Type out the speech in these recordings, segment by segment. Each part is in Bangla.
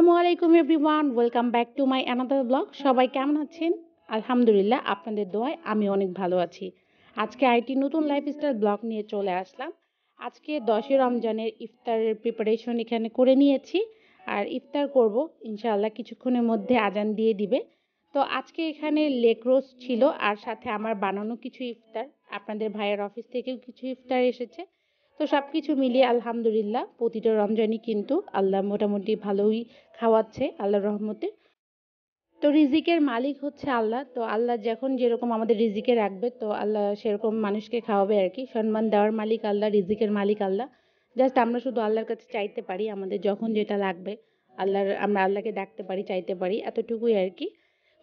আসসালামু আলাইকুম everyone, welcome back to my another blog. সবাই কেমন আছেন? আলহামদুলিল্লাহ, আপনাদের দোয়ায় আমি অনেক ভালো আছি। আজকে আরেকটি নতুন লাইফস্টাইল ব্লগ নিয়ে চলে আসলাম। আজকে 10 রমজানের ইফতারের প্রিপারেশন এখানে করে নিয়েছি, আর ইফতার করব ইনশাআল্লাহ কিছুক্ষণের মধ্যে আজান দিয়ে দিবে। তো আজকে এখানে লেগ রোস্ট ছিল, আর সাথে আমার বানানো কিছু ইফতার, আপনাদের ভাইয়ের অফিস থেকেও কিছু ইফতার এসেছে। তো সবকিছু মিলিয়ে আলহামদুলিল্লাহ প্রতিটা রমজানই কিন্তু আল্লাহ মোটামুটি ভালোই খাওয়াচ্ছে আল্লাহর রহমতে। তো রিজিকের মালিক হচ্ছে আল্লাহ। তো আল্লাহ যখন যেরকম আমাদের রিজিকে রাখবে, তো আল্লাহ সেরকম মানুষকে খাওয়াবে আর কি। সম্মান দেওয়ার মালিক আল্লাহ, রিজিকের মালিক আল্লাহ। জাস্ট আমরা শুধু আল্লাহর কাছে চাইতে পারি, আমাদের যখন যেটা লাগবে আমরা আল্লাহকে ডাকতে পারি, চাইতে পারি, এতটুকুই আর কি।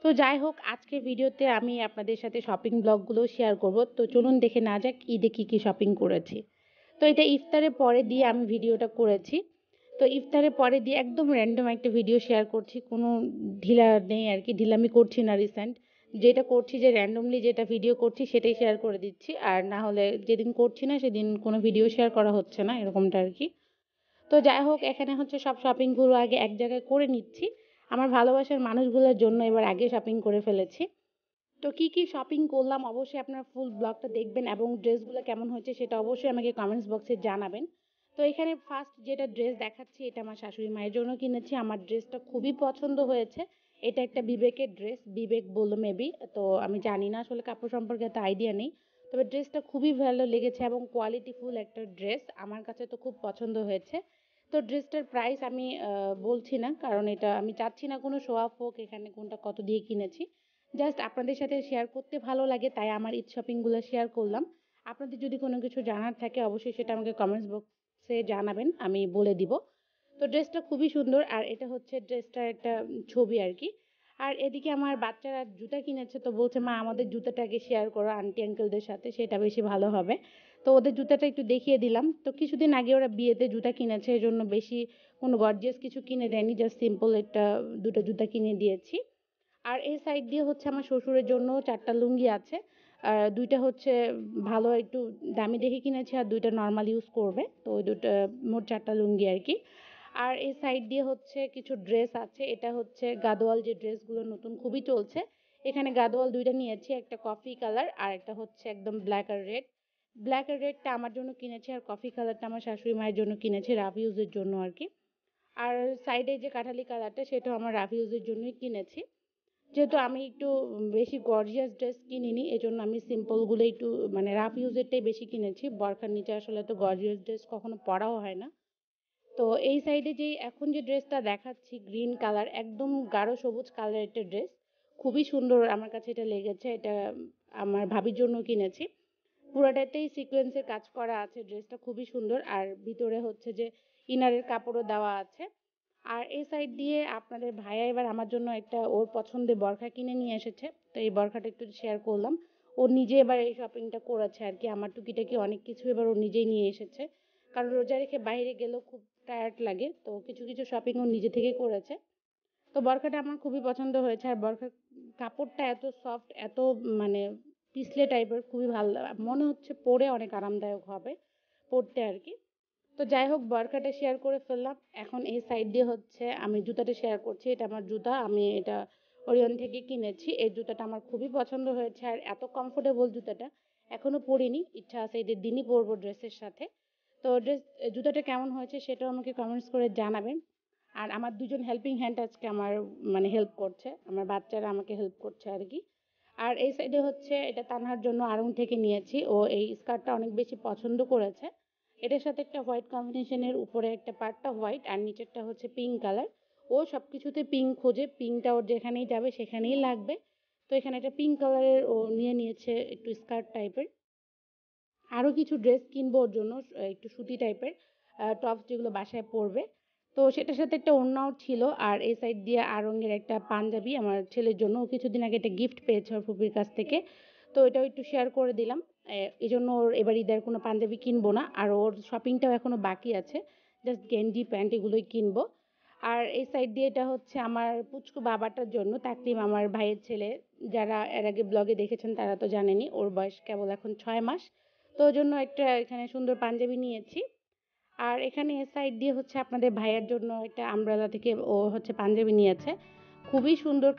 তো যাই হোক, আজকের ভিডিওতে আমি আপনাদের সাথে শপিং ব্লগগুলো শেয়ার করব। তো চলুন দেখে না যাক ঈদে কী কী শপিং করেছি। তো এটা ইফতারের পরে দিয়ে আমি ভিডিওটা করেছি। তো ইফতারের পরে দিয়ে একদম র্যান্ডম একটা ভিডিও শেয়ার করছি, কোনো ঢিলা নেই আর কি, ঢিলামি করছি না রিসেন্ট। যেটা করছি, যে র্যান্ডমলি যেটা ভিডিও করছি সেটাই শেয়ার করে দিচ্ছি, আর না হলে যেদিন করছি না সেদিন কোনো ভিডিও শেয়ার করা হচ্ছে না, এরকমটা আর কি। তো যাই হোক, এখানে হচ্ছে সব শপিংগুলো আগে এক জায়গায় করে নিচ্ছি। আমার ভালোবাসার মানুষগুলোর জন্য এবার আগে শপিং করে ফেলেছি। তো কি কি শপিং করলাম অবশ্যই আপনারা ফুল ব্লগটা দেখবেন, এবং ড্রেসগুলো কেমন হয়েছে সেটা অবশ্যই আমাকে কমেন্টস বক্সে জানাবেন। তো এখানে ফার্স্ট যেটা ড্রেস দেখাচ্ছি, এটা আমার শাশুড়ি মায়ের জন্য কিনেছি। আমার ড্রেসটা খুবই পছন্দ হয়েছে। এটা একটা বিবেকের ড্রেস, বিবেক বললো মেবি। তো আমি জানি না আসলে, কাপড় সম্পর্কে এত আইডিয়া নেই। তবে ড্রেসটা খুবই ভালো লেগেছে এবং কোয়ালিটিফুল একটা ড্রেস, আমার কাছে তো খুব পছন্দ হয়েছে। তো ড্রেসটার প্রাইস আমি বলছি না, কারণ এটা আমি চাচ্ছি না কোনো শো অফ হোক এখানে কোনটা কত দিয়ে কিনেছি। জাস্ট আপনাদের সাথে শেয়ার করতে ভালো লাগে, তাই আমার ঈদ শপিংগুলো শেয়ার করলাম। আপনাদের যদি কোনো কিছু জানার থাকে অবশ্যই সেটা আমাকে কমেন্টস বক্সে জানাবেন, আমি বলে দিব। তো ড্রেসটা খুবই সুন্দর, আর এটা হচ্ছে ড্রেসটার একটা ছবি আর কি। আর এদিকে আমার বাচ্চারা জুতা কিনেছে, তো বলছে মা আমাদের জুতাটাকে শেয়ার করো আন্টি আঙ্কেলদের সাথে, সেটা বেশি ভালো হবে। তো ওদের জুতাটা একটু দেখিয়ে দিলাম। তো কিছুদিন আগে ওরা বিয়েতে জুতা কিনেছে, এই জন্য বেশি কোনো গর্জিয়াস কিছু কিনে দেয়নি, জাস্ট সিম্পল একটা দুটো জুতা কিনে দিয়েছি। আর এই সাইড দিয়ে হচ্ছে আমার শ্বশুরের জন্য 4টা লুঙ্গি আছে। 2টা হচ্ছে ভালো একটু দামি দেখে কিনেছি, আর 2টা নর্মাল ইউজ করবে। তো ওই 2টা, মোট 4টা লুঙ্গি আর কি। আর এই সাইড দিয়ে হচ্ছে কিছু ড্রেস আছে। এটা হচ্ছে গাদোয়াল, যে ড্রেসগুলো নতুন খুবই চলছে। এখানে গাদোয়াল 2টা নিয়েছি, একটা কফি কালার আর একটা হচ্ছে একদম ব্ল্যাক আর রেড। ব্ল্যাক আর রেডটা আমার জন্য কিনেছি, আর কফি কালারটা আমার শাশুড়ি মায়ের জন্য কিনেছি, রাফ ইউজের জন্য আর কি। আর সাইডে যে কাঠালি কালারটা, সেটাও আমার রাফ ইউজের জন্যই কিনেছি। যেহেতু আমি একটু বেশি গর্জিয়াস ড্রেস কিনিনি, এজন্য আমি সিম্পলগুলো একটু মানে রাফ ইউজেরটাই বেশি কিনেছি। বরখার নিচে আসলে তো গর্জিয়াস ড্রেস কখনো পরাও হয় না। তো এই সাইডে যে এখন যে ড্রেসটা দেখাচ্ছি, গ্রিন কালার, একদম গাঢ় সবুজ কালারের একটা ড্রেস, খুবই সুন্দর আমার কাছে এটা লেগেছে। এটা আমার ভাবির জন্য কিনেছি। পুরোটাতেই সিকোয়েন্সের কাজ করা আছে, ড্রেসটা খুবই সুন্দর। আর ভিতরে হচ্ছে যে ইনারের কাপড়ও দেওয়া আছে। আর এই সাইড দিয়ে আপনাদের ভাইয়া এবার আমার জন্য একটা ওর পছন্দের বরখা কিনে নিয়ে এসেছে। তো এই বরখাটা একটু শেয়ার করলাম। ও নিজে এবার এই শপিংটা করেছে আর কি। আমার টুকিটাকি অনেক কিছু এবার ও নিজেই নিয়ে এসেছে, কারণ রোজা রেখে বাইরে গেলেও খুব টায়ার্ড লাগে। তো কিছু কিছু শপিং ও নিজে থেকে করেছে। তো বরখাটা আমার খুবই পছন্দ হয়েছে। আর বরখার কাপড়টা এত সফট, এত মানে পিছলে টাইপের, খুবই ভালো মনে হচ্ছে, পরে অনেক আরামদায়ক হবে পরতে আর কি। তো যাই হোক, বরখাটা শেয়ার করে ফেললাম। এখন এই সাইড দিয়ে হচ্ছে আমি জুতাটা শেয়ার করছি। এটা আমার জুতা, আমি এটা ওরিয়ন থেকে কিনেছি। এই জুতাটা আমার খুবই পছন্দ হয়েছে, আর এত কমফোর্টেবল জুতাটা, এখনো পরিনি, ইচ্ছা আছে ঈদের দিনই পরবো ড্রেসের সাথে। তো জুতাটা কেমন হয়েছে সেটাও আমাকে কমেন্টস করে জানাবেন। আর আমার দুজন হেল্পিং হ্যান্ড আজকে আমার মানে হেল্প করছে, আমার বাচ্চারা আমাকে হেল্প করছে আর কি। আর এই সাইডে হচ্ছে এটা তানহার জন্য আড়ং থেকে নিয়েছি। ও এই স্কার্টটা অনেক বেশি পছন্দ করেছে। এটার সাথে একটা হোয়াইট কম্বিনেশনের, উপরে একটা পার্টটা হোয়াইট আর নিচেরটা হচ্ছে পিঙ্ক কালার। ও সব কিছুতে পিঙ্ক খোঁজে, পিঙ্কটা ওর যেখানেই যাবে সেখানেই লাগবে। তো এখানে একটা পিঙ্ক কালারের ও নিয়ে নিয়েছে, একটু স্কার্ট টাইপের। আরও কিছু ড্রেস কিনবো ওর জন্য, একটু সুতি টাইপের টপস, যেগুলো বাসায় পরবে। তো সেটার সাথে একটা ওড়নাও ছিল। আর এই সাইড দিয়ে আড়ঙের একটা পাঞ্জাবি আমার ছেলের জন্য, ও কিছুদিন আগে একটা গিফট পেয়েছে ওর ফুপির কাছ থেকে। তো এটাও একটু শেয়ার করে দিলাম। এই জন্য ওর এবার ঈদের কোনো পাঞ্জাবি কিনবো না, আর ওর শপিংটাও এখনো বাকি আছে, জাস্ট গেঞ্জি প্যান্ট এগুলোই কিনবো। আর এই সাইড দিয়ে এটা হচ্ছে আমার পুচকু বাবাটার জন্য, তাকলিম আমার ভাইয়ের ছেলে। যারা এর আগে ব্লগে দেখেছেন তারা তো জানেনই, ওর বয়স কেবল এখন 6 মাস। তো ওর জন্য একটা এখানে সুন্দর পাঞ্জাবি নিয়েছি। আর এখানে সাইড দিয়ে হচ্ছে আপনাদের ভাইয়ার জন্য একটা আমব্রেলা থেকে ও হচ্ছে পাঞ্জাবি নিয়েছে। খুবই সুন্দর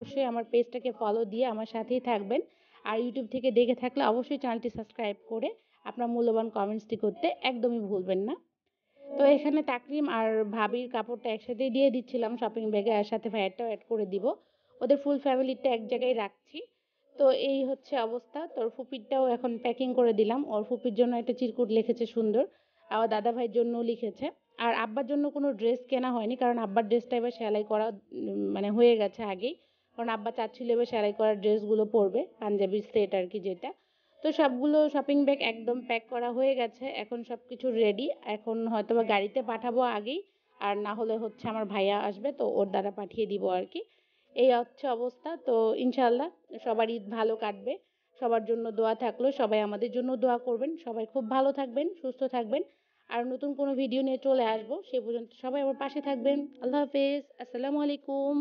অবশ্যই আমার পেজটাকে ফলো দিয়ে আমার সাথেই থাকবেন। আর ইউটিউব থেকে দেখে থাকলে অবশ্যই চ্যানেলটি সাবস্ক্রাইব করে আপনার মূল্যবান কমেন্টসটি করতে একদমই ভুলবেন না। তো এখানে তাকরিম আর ভাবির কাপড়টা একসাথেই দিয়ে দিচ্ছিলাম শপিং ব্যাগে, আর সাথে ভাইয়ারটাও অ্যাড করে দিব। ওদের ফুল ফ্যামিলিটা এক জায়গায় রাখছি। তো এই হচ্ছে অবস্থা। তোর ফুপিরটাও এখন প্যাকিং করে দিলাম। ওর ফুপির জন্য একটা চিরকুট লিখেছে সুন্দর। আবার দাদা ভাইয়ের জন্যও লিখেছে। আর আব্বার জন্য কোনো ড্রেস কেনা হয়নি, কারণ আব্বার ড্রেসটা এবার সেলাই করা মানে হয়ে গেছে আগেই। কারণ আব্বা চাচ্ছিল এবার সেলাই করা ড্রেসগুলো পরবে, পাঞ্জাবির সেট আর কি যেটা। তো সবগুলো শপিং ব্যাগ একদম প্যাক করা হয়ে গেছে। এখন সবকিছু রেডি। এখন হয়তোবা গাড়িতে পাঠাবো আগেই। আর না হলে হচ্ছে আমার ভাইয়া আসবে, তো ওর দ্বারা পাঠিয়ে দিব আর কি। এই হচ্ছে অবস্থা। তো ইনশাআল্লাহ সবার ঈদ ভালো কাটবে। সবার জন্য দোয়া থাকলো। সবাই আমাদের জন্য দোয়া করবেন। সবাই খুব ভালো থাকবেন, সুস্থ থাকবেন। আর নতুন কোনো ভিডিও নিয়ে চলে আসবো। সে পর্যন্ত সবাই আমার পাশে থাকবেন। আল্লাহ হাফেজ। আসসালামু আলাইকুম।